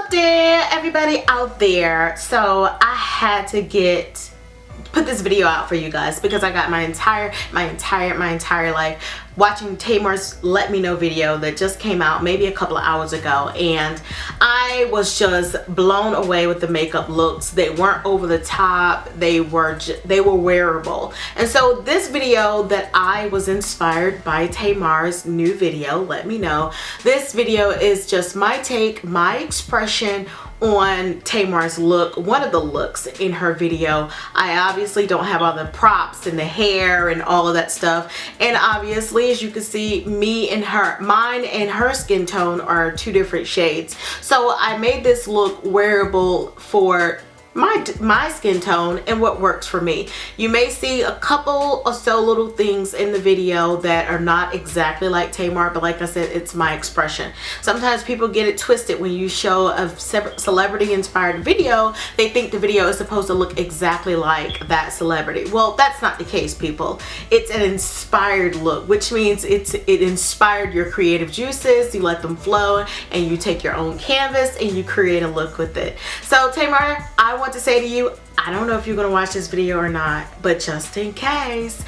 up there, everybody out there? So I had to put this video out for you guys because I got my entire life watching Tamar's Let Me Know video that just came out maybe a couple of hours ago, and I was just blown away with the makeup looks. They weren't over the top, they were wearable. And so this video that I was inspired by Tamar's new video, Let Me Know, this video is just my take, my expression on Tamar's look, one of the looks in her video. I obviously don't have all the props and the hair and all of that stuff, and obviously as you can see, mine and her skin tone are two different shades. So I made this look wearable for my skin tone and what works for me. You may see a couple or so little things in the video that are not exactly like Tamar, but like I said, it's my expression. Sometimes people get it twisted. When you show a celebrity inspired video, they think the video is supposed to look exactly like that celebrity. Well, that's not the case, people. It's an inspired look, which means it inspired your creative juices. You let them flow and you take your own canvas and you create a look with it. So Tamar, I want to say to you, I don't know if you're gonna watch this video or not, but just in case,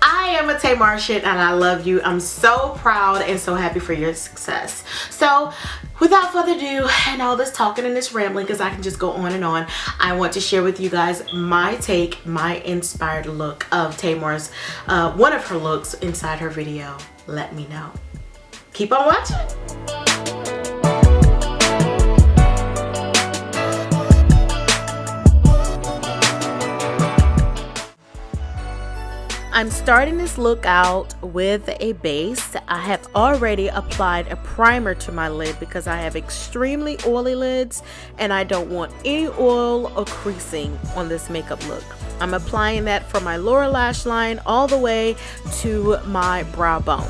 I am a Tamartian and I love you. I'm so proud and so happy for your success. So without further ado and all this talking and this rambling, because I can just go on and on, I want to share with you guys my take, my inspired look of Tamar's, one of her looks inside her video, Let Me Know. Keep on watching. I'm starting this look out with a base. I have already applied a primer to my lid because I have extremely oily lids and I don't want any oil or creasing on this makeup look. I'm applying that from my lower lash line all the way to my brow bone.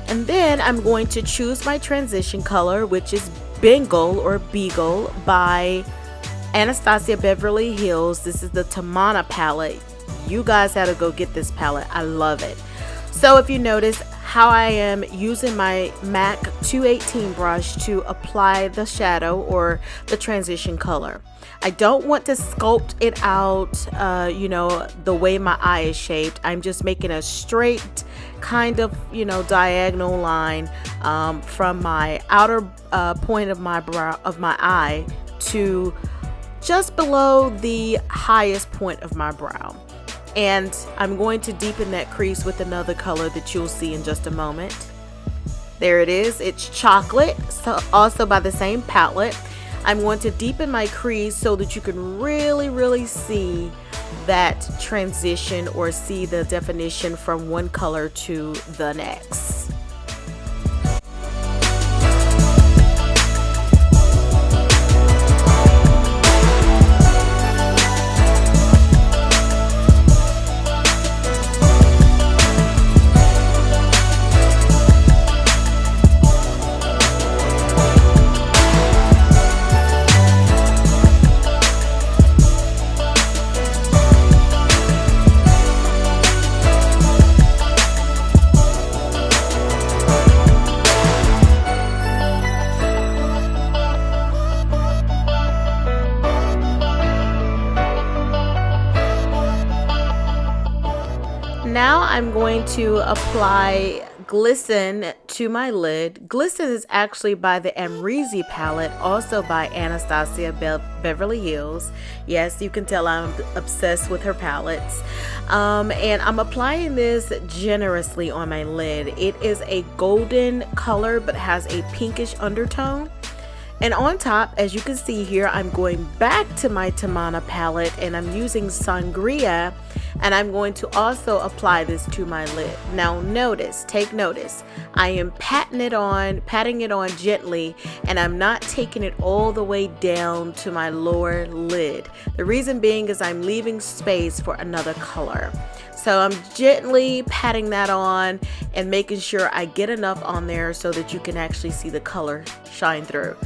And then I'm going to choose my transition color, which is Bengal or Beagle by Anastasia Beverly Hills. This is the Tamanna palette. You guys had to go get this palette. I love it. So if you notice how I am using my MAC 218 brush to apply the shadow or the transition color. I don't want to sculpt it out, you know, the way my eye is shaped. I'm just making a straight kind of, you know, diagonal line from my outer point of my eye to just below the highest point of my brow. And I'm going to deepen that crease with another color that you'll see in just a moment. There it is. It's chocolate, so also by the same palette. I'm going to deepen my crease so that you can really see that transition or see the definition from one color to the next. Now I'm going to apply Glisten to my lid. Glisten is actually by the Amrezy palette, also by Anastasia Beverly Hills. Yes, you can tell I'm obsessed with her palettes. And I'm applying this generously on my lid. It is a golden color but has a pinkish undertone. And on top, as you can see here, I'm going back to my Tamanna palette and I'm using Sangria, and I'm going to also apply this to my lid. Now notice, take notice, I am patting it on gently, and I'm not taking it all the way down to my lower lid. The reason being is I'm leaving space for another color. So I'm gently patting that on and making sure I get enough on there so that you can actually see the color shine through.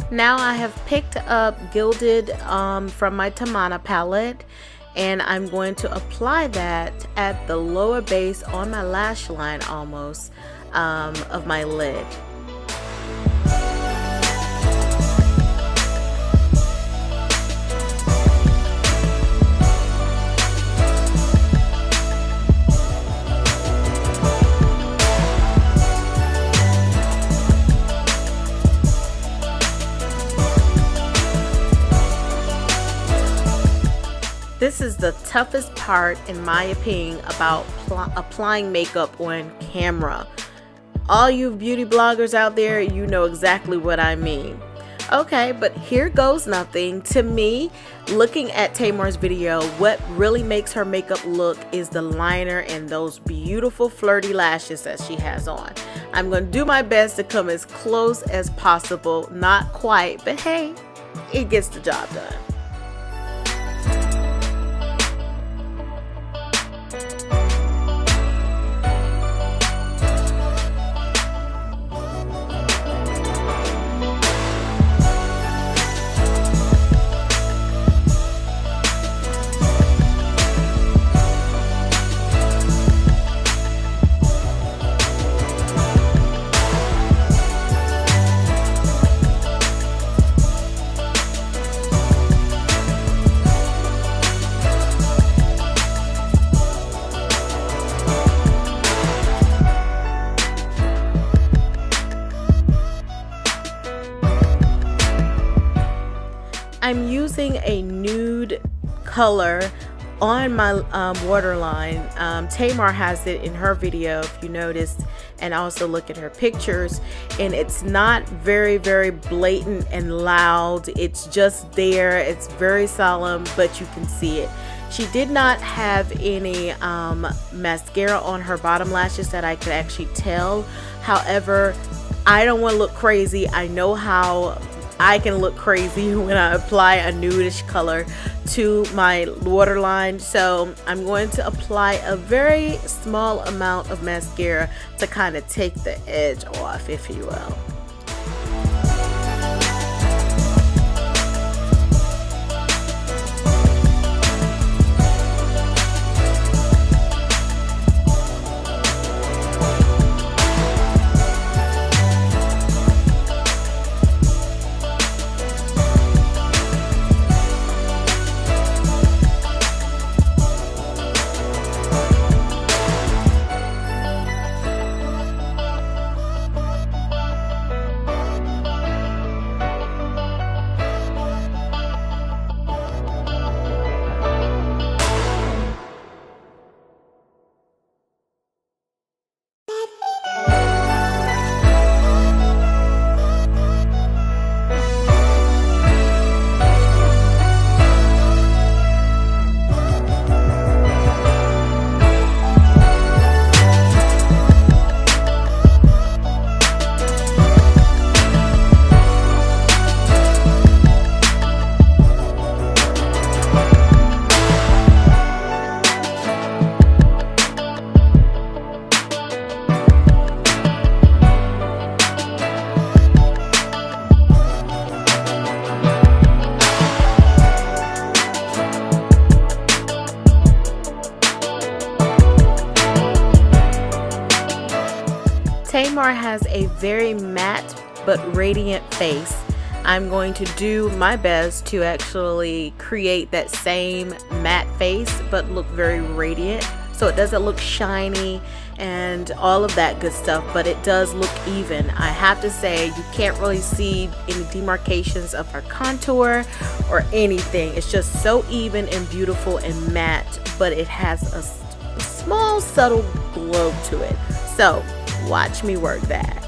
Now I have picked up Gilded from my Tamanna palette, and I'm going to apply that at the lower base on my lash line almost of my lid. This is the toughest part, in my opinion, about applying makeup on camera. All you beauty bloggers out there, you know exactly what I mean. Okay, but here goes nothing. To me, looking at Tamar's video, what really makes her makeup look is the liner and those beautiful flirty lashes that she has on. I'm going to do my best to come as close as possible. Not quite, but hey, it gets the job done. I'm using a nude color on my waterline. Tamar has it in her video, if you noticed, and also look at her pictures, and it's not very blatant and loud. It's just there. It's very solemn, but you can see it. She did not have any mascara on her bottom lashes that I could actually tell. However, I don't want to look crazy. I know how I can look crazy when I apply a nudish color to my waterline, so I'm going to apply a very small amount of mascara to kind of take the edge off, if you will. Tamar has a very matte but radiant face. I'm going to do my best to actually create that same matte face but look very radiant, so it doesn't look shiny and all of that good stuff, but it does look even. I have to say, you can't really see any demarcations of her contour or anything. It's just so even and beautiful and matte, but it has a small subtle glow to it. So watch me work that.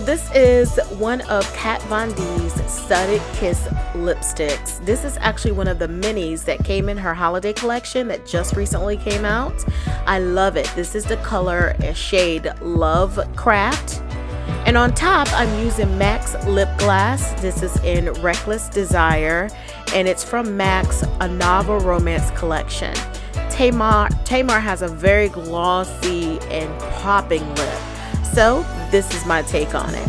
this is one of Kat Von D's Studded Kiss lipsticks. This is actually one of the minis that came in her holiday collection that just recently came out. I love it. This is the color shade LoveCraft. And on top, I'm using MAC's Lipglass. This is in Reckless Desire, and it's from MAC's A Novel Romance collection. Tamar has a very glossy and popping lip. So this is my take on it.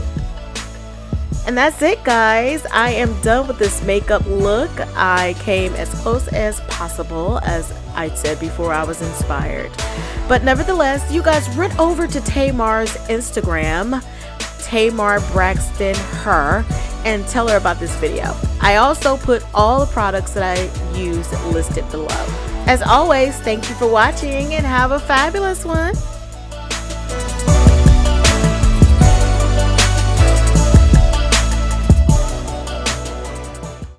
And that's it, guys. I am done with this makeup look. I came as close as possible, as I said before I was inspired. But nevertheless, you guys run over to Tamar's Instagram, Tamar Braxton her, and tell her about this video. I also put all the products that I use listed below. As always, thank you for watching and have a fabulous one.